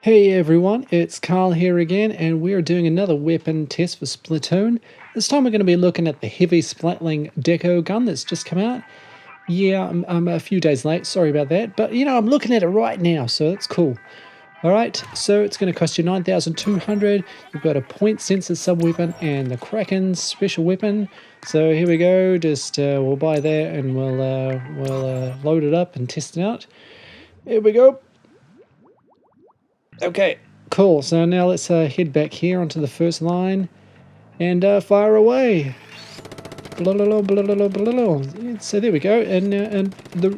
Hey everyone, it's Carl here again, and we're doing another weapon test for Splatoon. This time we're going to be looking at the Heavy Splatling Deco gun that's just come out. Yeah, I'm a few days late, sorry about that, but I'm looking at it right now, so that's cool. Alright, so it's going to cost you 9,200. You've got a point sensor sub-weapon and the Kraken's special weapon. So here we go, just we'll buy that and we'll load it up and test it out. Here we go. Okay, cool. So now let's head back here onto the first line and fire away. Blah, blah, blah, blah, blah, blah, blah. So there we go.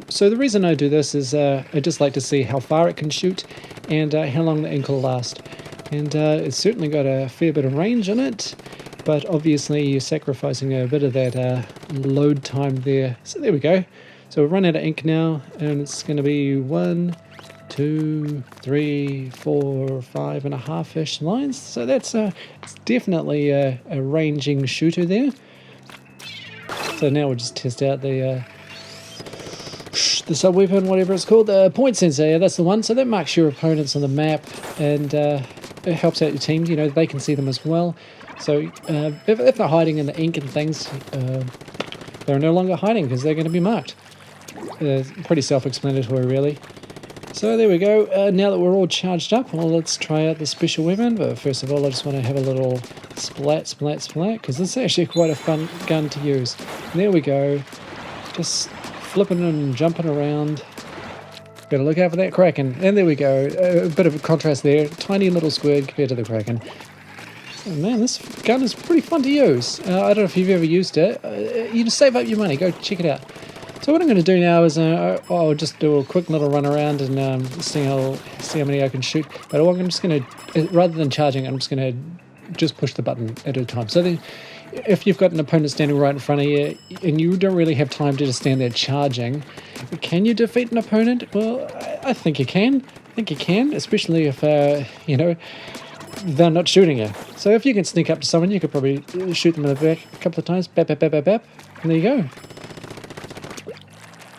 So the reason I do this is I just like to see how far it can shoot and how long the ink will last. And it's certainly got a fair bit of range in it, but obviously you're sacrificing a bit of that load time there. So there we go. So we've run out of ink now, and it's going to be 1, 2, 3, 4, 5.5-ish lines. So that's it's definitely a ranging shooter there. So now we'll just test out the sub weapon, whatever it's called, the point sensor. Yeah, that's the one. So that marks your opponents on the map, and it helps out your teams. They can see them as well. So if they're hiding in the ink and things, they're no longer hiding because they're going to be marked. Pretty self-explanatory, really. So there we go. Now that we're all charged up, well, let's try out the special weapon. But first of all, I just want to have a little splat, because this is actually quite a fun gun to use. There we go. Just flipping and jumping around. Got to look out for that Kraken. And there we go. A bit of a contrast there. Tiny little squid compared to the Kraken. Oh, man, this gun is pretty fun to use. I don't know if you've ever used it. You just save up your money. Go check it out. So what I'm going to do now is I'll just do a quick little run around and see how many I can shoot. But I'm just going to, rather than charging, I'm just going to just push the button at a time. So then, if you've got an opponent standing right in front of you and you don't really have time to just stand there charging, can you defeat an opponent? Well, I think you can. Especially if they're not shooting you. So if you can sneak up to someone, you could probably shoot them in the back a couple of times. Bap, bap, bap, bap, bap. And there you go.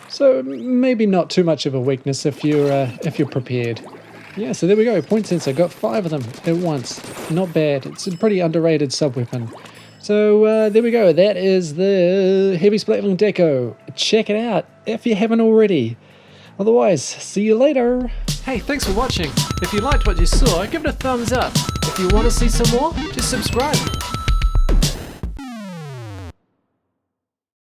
So maybe not too much of a weakness if you're prepared. Yeah, so there we go. Point sensor, got 5 of them at once. Not bad. It's a pretty underrated sub-weapon. So there we go. That is the Heavy Splatling Deco. Check it out if you haven't already. Otherwise, see you later. Hey, thanks for watching. If you liked what you saw, give it a thumbs up. If you want to see some more, just subscribe.